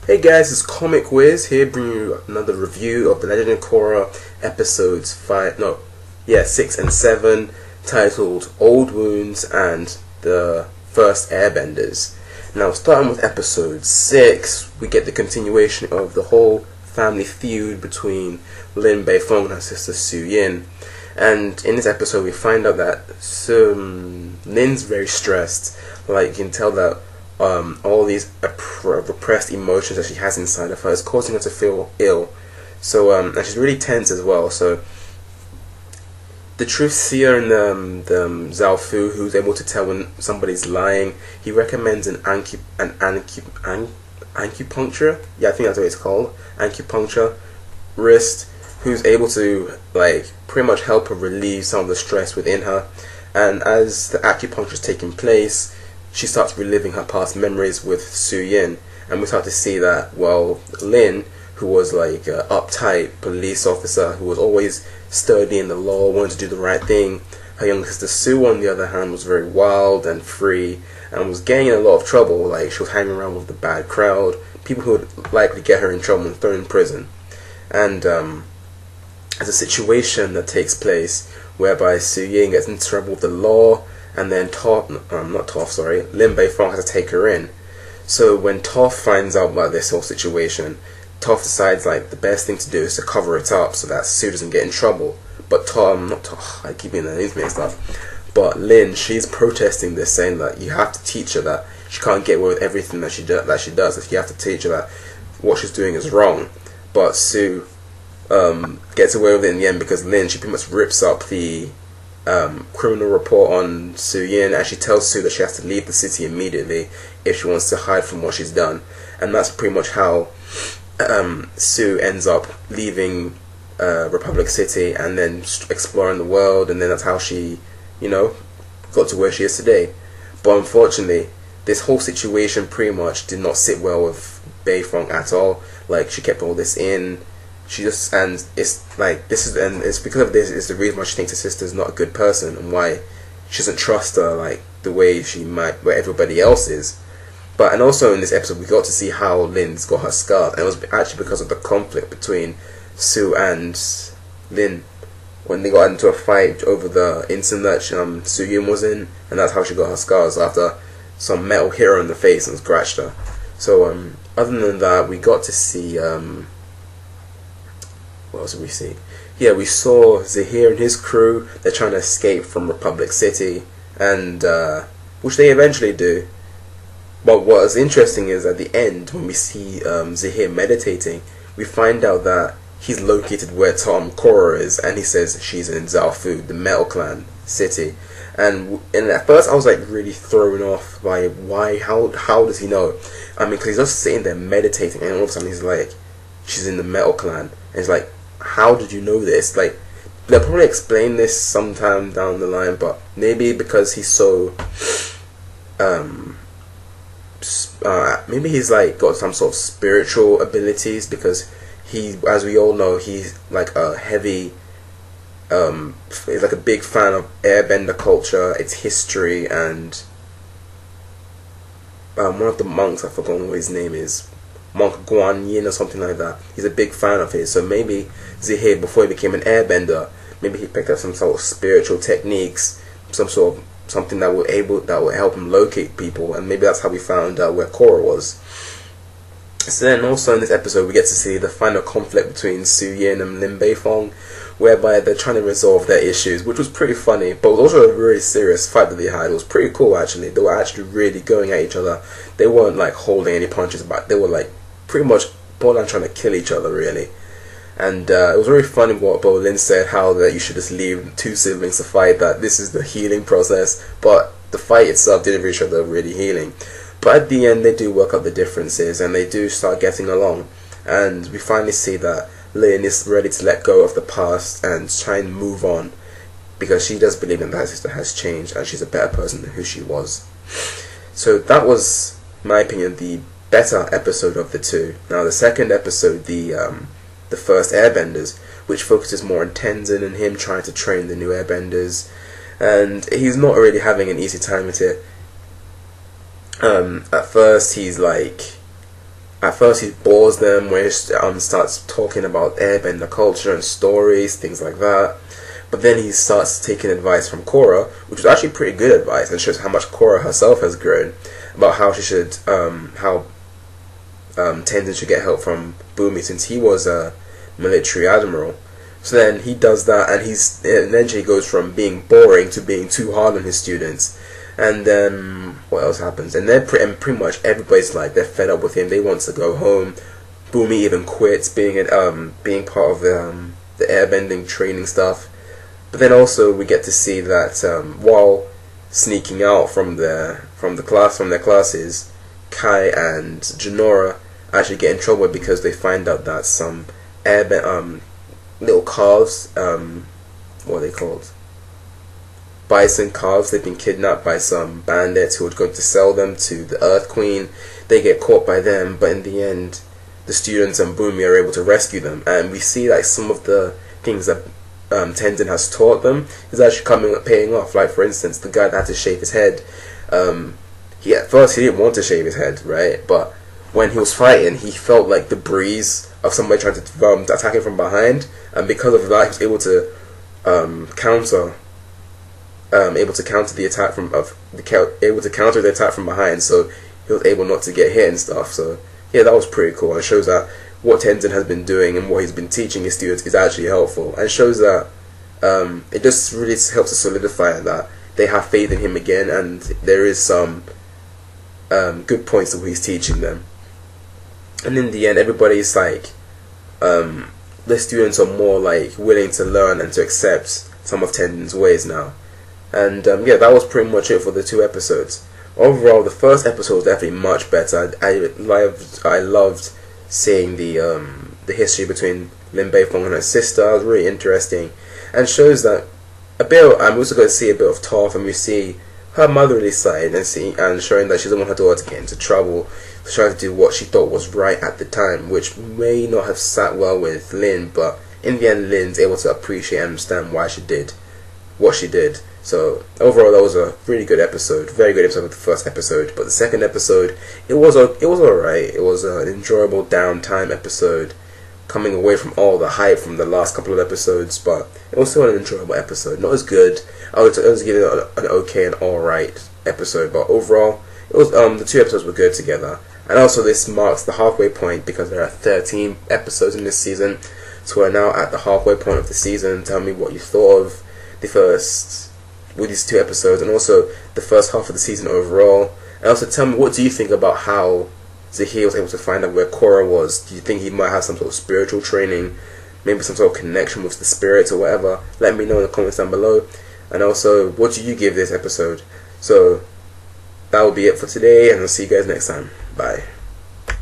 Hey guys, it's Comic Wiz here, bringing you another review of The Legend of Korra episodes 6 and 7, titled Old Wounds and The First Airbenders. Now, starting with episode 6, we get the continuation of the whole family feud between Lin Beifong and her sister Su-yin. And in this episode, we find out that Lin's very stressed. Like, you can tell that all these repressed emotions that she has inside of her is causing her to feel ill. So, and she's really tense as well. So, the truth seer in the Zhao-Fu, who's able to tell when somebody's lying, he recommends an acupuncture. Yeah, I think that's what it's called. Acupuncture wrist, who's able to pretty much help her relieve some of the stress within her. And as the acupuncture is taking place, she starts reliving her past memories with Su-yin, and we start to see that, well, Lin, who was an uptight police officer who was always sturdy in the law, wanted to do the right thing. Her younger sister Su, on the other hand, was very wild and free and was getting in a lot of trouble. Like, she was hanging around with the bad crowd, people who would likely get her in trouble and throw her in prison. And there's a situation that takes place whereby Su-yin gets into trouble with the law, and then Lin Beifong has to take her in. So when Toph finds out about this whole situation, Toph decides the best thing to do is to cover it up so that Su doesn't get in trouble. But I keep getting the names mixed up. But Lin, she's protesting this, saying that you have to teach her that she can't get away with everything that she does. That you have to teach her that what she's doing is wrong. But Su gets away with it in the end because Lin, she pretty much rips up the criminal report on Su-yin, and she tells Su that she has to leave the city immediately if she wants to hide from what she's done. And that's pretty much how Su ends up leaving Republic City and then exploring the world, and then that's how she, got to where she is today. But unfortunately, this whole situation pretty much did not sit well with Beifong at all. She kept all this in. It's because of this is the reason why she thinks her sister is not a good person, and why she doesn't trust her the way she might, where everybody else is. And also in this episode we got to see how Lin's got her scars, and it was actually because of the conflict between Su and Lin when they got into a fight over the incident that Su-yin was in, and that's how she got her scars, after some metal hit her in the face and scratched her. So other than that, we got to see what else did we see? Yeah, we saw Zahir and his crew. They're trying to escape from Republic City, and which they eventually do. But what is interesting is at the end, when we see Zahir meditating, we find out that he's located where Korra is, and he says she's in Zhao-Fu, the Metal Clan city. And at first I was really thrown off by how does he know? I mean, because he's just sitting there meditating, and all of a sudden he's she's in the Metal Clan, and it's how did you know this? They'll probably explain this sometime down the line, but maybe because he's so maybe he's got some sort of spiritual abilities, because he, as we all know, he's a heavy he's a big fan of airbender culture, its history, and one of the monks, I've forgotten what his name is, Monk Guan Yin or something like that. He's a big fan of his. So maybe Zahir, before he became an airbender, maybe he picked up some sort of spiritual techniques, something that will help him locate people, and maybe that's how we found out where Korra was. So then also in this episode we get to see the final conflict between Su-yin and Lin Beifong, whereby they're trying to resolve their issues, which was pretty funny, but it was also a really serious fight that they had. It was pretty cool actually. They were actually really going at each other. They weren't holding any punches back. They were pretty much borderline trying to kill each other, really. And it was very funny what Lin said, how that you should just leave two siblings to fight, that this is the healing process, but the fight itself didn't really show they're really healing. But at the end they do work out the differences, and they do start getting along, and we finally see that Lin is ready to let go of the past and try and move on, because she does believe that her sister has changed and she's a better person than who she was. So that was, in my opinion, the better episode of the two. Now the second episode, the first airbenders, which focuses more on Tenzin and him trying to train the new airbenders, and he's not really having an easy time with it. At first he's at first he bores them when he starts talking about airbender culture and stories, things like that. But then he starts taking advice from Korra, which was actually pretty good advice, and shows how much Korra herself has grown about how she should, Tenzin should get help from Bumi since he was a military admiral. So then he does that, and eventually goes from being boring to being too hard on his students. And then what else happens? And then pretty much everybody's like they're fed up with him. They want to go home. Bumi even quits being part of the airbending training stuff. But then also we get to see that while sneaking out from their classes, Kai and Janora actually get in trouble because they find out that some little calves, what are they called? Bison calves, they've been kidnapped by some bandits who are going to sell them to the Earth Queen. They get caught by them, but in the end the students and Bumi are able to rescue them, and we see like some of the things that Tenzin has taught them is actually paying off. Like for instance, the guy that had to shave his head, at first he didn't want to shave his head, right? But when he was fighting, he felt like the breeze of somebody trying to attack him from behind, and because of that, he was able to counter the attack from behind. So he was able not to get hit and stuff. So yeah, that was pretty cool, and shows that what Tenzin has been doing and what he's been teaching his students is actually helpful, and shows that it just really helps to solidify that they have faith in him again, and there is some good points to what he's teaching them. And in the end, everybody's like, the students are more like willing to learn and to accept some of Tenzin's ways now. And yeah, that was pretty much it for the 2 episodes. Overall, the first episode was definitely much better. I loved seeing the history between Lin Beifong and her sister. It was really interesting, and shows that I'm also going to see a bit of Toph, and we see her motherly side, and showing that she doesn't want her daughter to get into trouble, trying to do what she thought was right at the time, which may not have sat well with Lin, but in the end, Lin's able to appreciate and understand why she did what she did. So overall, that was a really good episode, very good episode of the first episode. But the second episode, it was alright. It was an enjoyable downtime episode, coming away from all the hype from the last couple of episodes. But it was still an enjoyable episode, not as good. I was giving it an okay and alright episode, but overall, it was the 2 episodes were good together. And also, this marks the halfway point because there are 13 episodes in this season. So we're now at the halfway point of the season. Tell me what you thought of with these 2 episodes, and also the first half of the season overall. And also tell me, what do you think about how Zahir was able to find out where Korra was? Do you think he might have some sort of spiritual training, maybe some sort of connection with the spirits or whatever? Let me know in the comments down below. And also, what do you give this episode? So that will be it for today, and I'll see you guys next time. Bye.